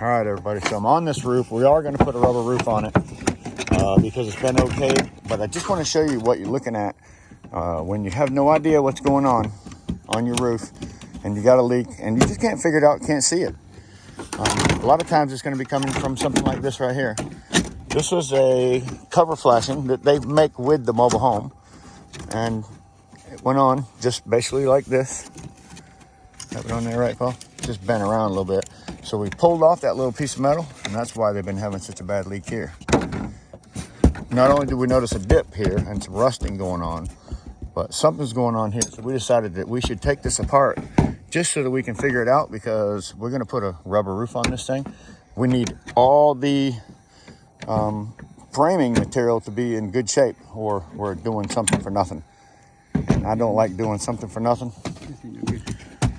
All right, everybody. So I'm on this roof. We are going to put a rubber roof on it because it's been okay. But I just want to show you what you're looking at when you have no idea what's going on your roof and you got a leak and you just can't figure it out, can't see it. A lot of times it's going to be coming from something like this right here. This was a cover flashing that they make with the mobile home. And it went on just basically like this. Have it on there, right, Paul? Just bent around a little bit. So we pulled off that little piece of metal, and that's why they've been having such a bad leak here. Not only did we notice a dip here and some rusting going on, but something's going on here. So we decided that we should take this apart just so that we can figure it out, because we're going to put a rubber roof on this thing. We need all the framing material to be in good shape, or we're doing something for nothing. And I don't like doing something for nothing.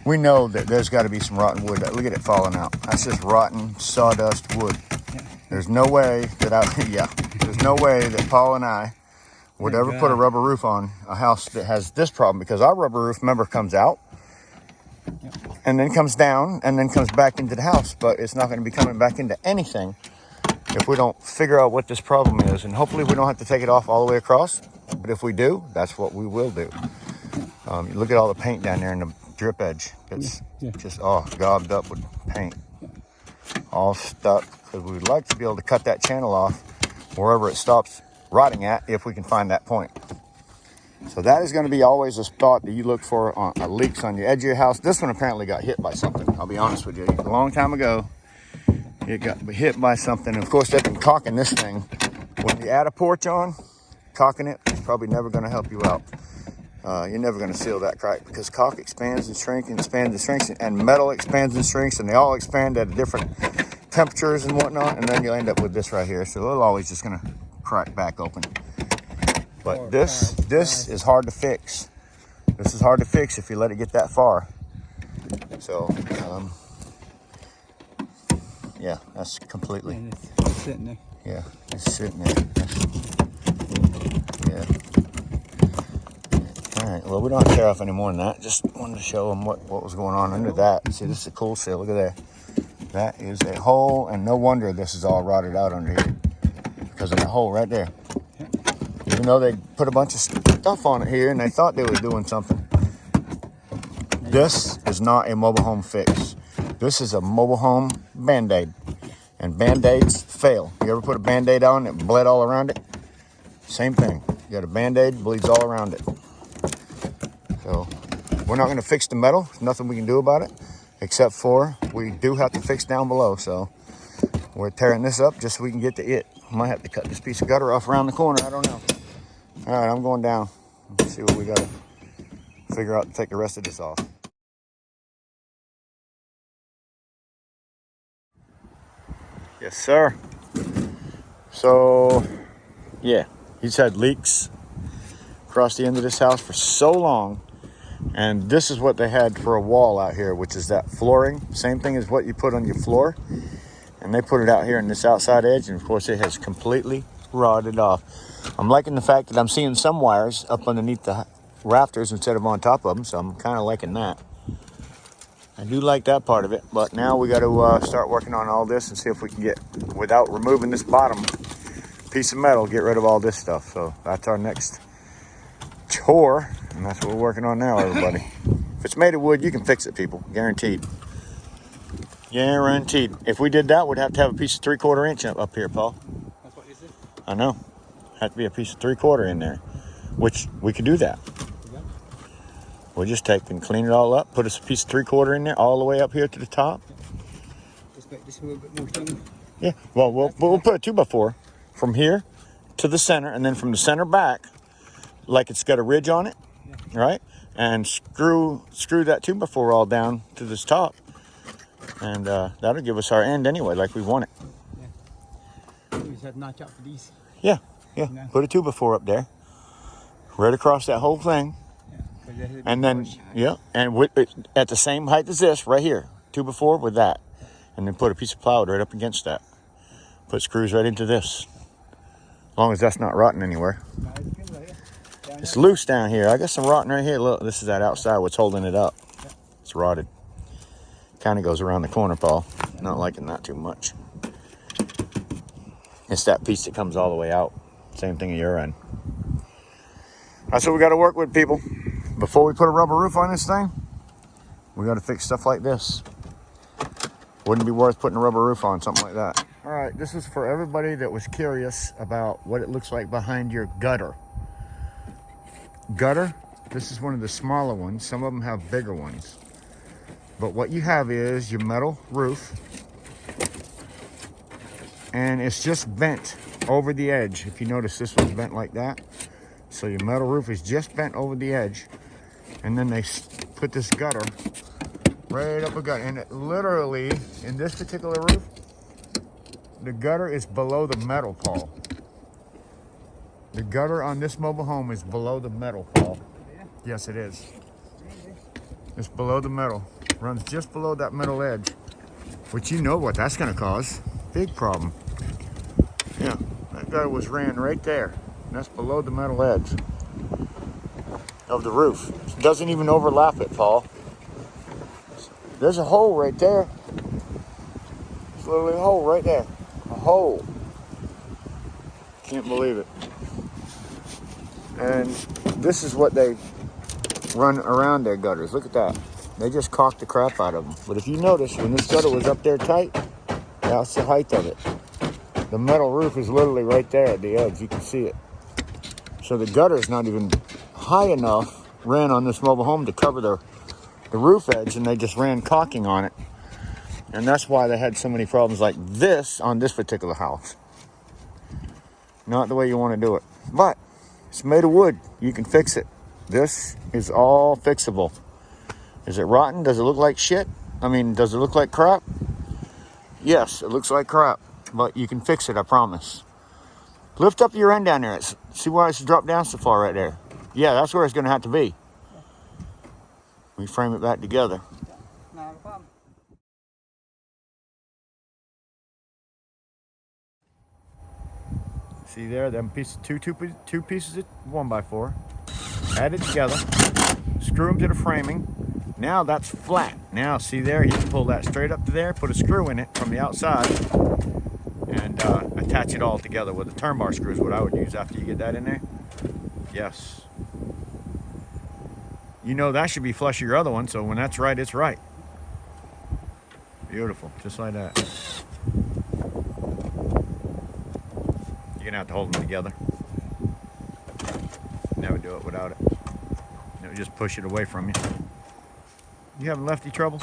We know that there's got to be some rotten wood. Look at it falling out. That's just rotten sawdust wood. There's no way that there's no way that Paul and I would ever put a rubber roof on a house that has this problem, because our rubber roof, remember, comes out and then comes down and then comes back into the house, but it's not going to be coming back into anything if we don't figure out what this problem is. And hopefully we don't have to take it off all the way across, but if we do, that's what we will do. Look at all the paint down there in the drip edge. It's just gobbed up with paint, all stuck, because we would like to be able to cut that channel off wherever it stops rotting at, if we can find that point. So that is going to be always a spot that you look for on leaks on the edge of your house. This one apparently got hit by something. I'll be honest with you, a long time ago it got hit by something. And of course they've been caulking this thing. When you add a porch on, caulking it is probably never going to help you out. You're never going to seal that crack, because caulk expands and shrinks and expands and shrinks, and metal expands and shrinks, and they all expand at different temperatures and whatnot, and then you'll end up with this right here. So it'll always just going to crack back open. But this is hard to fix. This is hard to fix if you let it get that far. So yeah, that's completely. And it's sitting there. Yeah, it's sitting there. Yeah. All right, well, we don't have to tear off any more than that. Just wanted to show them what was going on under that. See, this is a cool seal. Look at that. That is a hole, and no wonder this is all rotted out under here, because of that hole right there. Even though they put a bunch of stuff on it here and they thought they were doing something. This is not a mobile home fix. This is a mobile home Band-Aid. And Band-Aids fail. You ever put a Band-Aid on and it bled all around it? Same thing. You got a Band-Aid, bleeds all around it. So we're not going to fix the metal. There's nothing we can do about it, except for we do have to fix down below. So we're tearing this up just so we can get to it. Might have to cut this piece of gutter off around the corner. I don't know. All right, I'm going down. Let's see what we got to figure out to take the rest of this off. Yes, sir. So, yeah, he's had leaks across the end of this house for so long. And this is what they had for a wall out here, which is that flooring. Same thing as what you put on your floor. And they put it out here in this outside edge. And, of course, it has completely rotted off. I'm liking the fact that I'm seeing some wires up underneath the rafters instead of on top of them. So I'm kind of liking that. I do like that part of it. But now we got to start working on all this and see if we can get, without removing this bottom piece of metal, get rid of all this stuff. So that's our next chore. And that's what we're working on now, everybody. If it's made of wood, you can fix it, people. Guaranteed. Guaranteed. If we did that, we'd have to have a piece of 3/4 inch up here, Paul. That's what you said? I know. Have to be a piece of 3/4 in there, which we could do that. Yeah. We'll just take and clean it all up, put a piece of 3/4 in there, all the way up here to the top. Just make this a little bit more thin. Yeah. Well, we'll put a 2x4 from here to the center, and then from the center back, like it's got a ridge on it, right? And screw that 2x4 all down to this top, and that'll give us our end anyway, like we want it. Yeah. We just have to notch out for these. Yeah. No. Put a 2x4 up there, right across that whole thing, and then and with it at the same height as this right here, 2x4 with that, and then put a piece of plywood right up against that. Put screws right into this, as long as that's not rotting anywhere. No, it's good right here. It's loose down here. I got some rotting right here. Look, this is that outside what's holding it up. It's rotted. Kind of goes around the corner, Paul. Not liking that too much. It's that piece that comes all the way out. Same thing at your end. That's what we got to work with, people. Before we put a rubber roof on this thing, we got to fix stuff like this. Wouldn't be worth putting a rubber roof on something like that. All right, this is for everybody that was curious about what it looks like behind your gutter. Gutter, this is one of the smaller ones. Some of them have bigger ones. But what you have is your metal roof, and it's just bent over the edge. If you notice, this one's bent like that. So your metal roof is just bent over the edge, and then they put this gutter right up a gutter. And it literally, in this particular roof, the gutter is below the metal, Paul. The gutter on this mobile home is below the metal, Paul. Yes, it is. It's below the metal. Runs just below that metal edge, which you know what that's going to cause. Big problem. Yeah, that gutter was ran right there. And that's below the metal edge of the roof. It doesn't even overlap it, Paul. There's a hole right there. There's literally a hole right there. A hole. Can't believe it. And this is what they run around their gutters. Look at that. They just caulk the crap out of them. But if you notice, when this gutter was up there tight, that's the height of it. The metal roof is literally right there at the edge. You can see it. So the gutter is not even high enough, ran on this mobile home to cover the roof edge, and they just ran caulking on it. And that's why they had so many problems like this on this particular house. Not the way you want to do it. But it's made of wood. You can fix it. This is all fixable. Is it rotten? Does it look like shit? I mean, does it look like crap? Yes, it looks like crap. But you can fix it, I promise. Lift up your end down there. See why it's dropped down so far right there? Yeah, that's where it's going to have to be. We frame it back together. Not a problem. See there, them pieces, two pieces of 1x4. Add it together. Screw them to the framing. Now that's flat. Now see there, you can pull that straight up to there, put a screw in it from the outside, and attach it all together with a turn bar screw is what I would use after you get that in there. Yes. You know that should be flush of your other one, so when that's right, it's right. Beautiful, just like that. You're gonna have to hold them together. Never do it without it. Never just push it away from you. You having lefty trouble?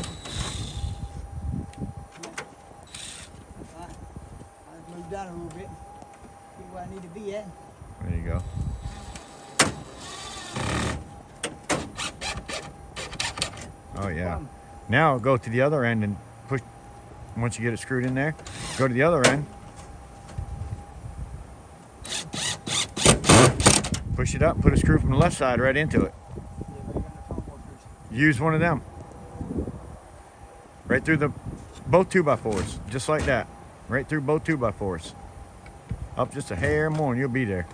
I've moved down a little bit. Get where I need to be at. There you go. Oh yeah. Now go to the other end and push. Once you get it screwed in there, go to the other end. Push it up, put a screw from the left side right into it. Use one of them. Right through both 2x4s, just like that. Right through both 2x4s. Up just a hair more and you'll be there.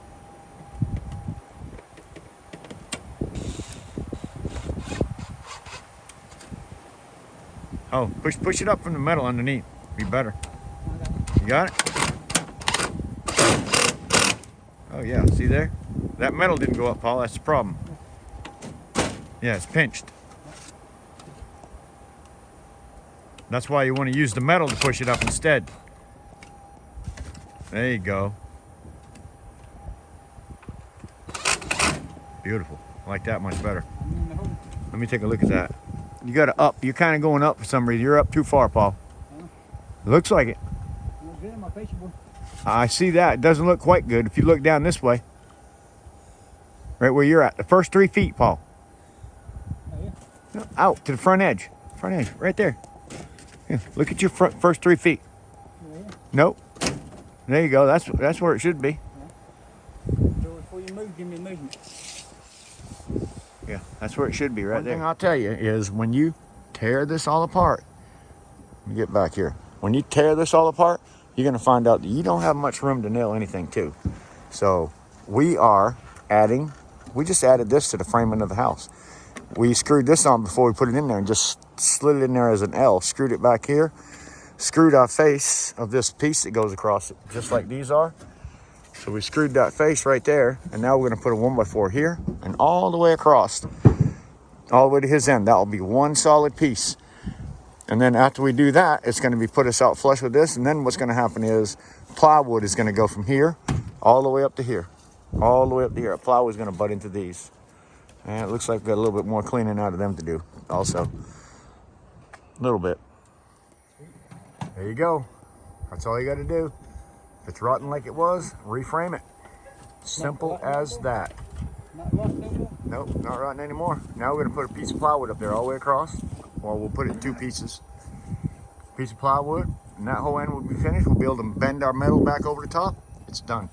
Oh, push it up from the metal underneath. Be better. You got it? Oh yeah, see there? That metal didn't go up, Paul, that's the problem. Yeah, it's pinched. That's why you want to use the metal to push it up instead. There you go. Beautiful. I like that much better. Let me take a look at that. You got to up. You're kind of going up for some reason. You're up too far, Paul. Looks like it. I see that. It doesn't look quite good. If you look down this way, right where you're at, the first 3 feet, Paul. No, out to the front edge. Front edge, right there. Yeah, look at your first 3 feet. Nope. There you go. That's where it should be. So before you move, give me a movement. Yeah, that's where it should be, right there. One thing I'll tell you is when you tear this all apart, let me get back here. When you tear this all apart, you're going to find out that you don't have much room to nail anything to. So we just added this to the framing of the house. We screwed this on before we put it in there and just slid it in there as an L, screwed it back here, screwed our face of this piece that goes across it, just like these are. So we screwed that face right there, and now we're gonna put a 1x4 here and all the way across, all the way to his end. That will be one solid piece. And then after we do that, it's gonna be put us out flush with this, and then what's gonna happen is plywood is gonna go from here all the way up to here. All the way up to here. Plywood is gonna butt into these. And it looks like we've got a little bit more cleaning out of them to do also. A little bit. There you go. That's all you gotta do. If it's rotten like it was, reframe it. Simple as that. Not rotten no more? Nope, not rotten anymore. Now we're gonna put a piece of plywood up there all the way across. Or we'll put it in 2 pieces. Piece of plywood, and that whole end will be finished. We'll be able to bend our metal back over the top. It's done.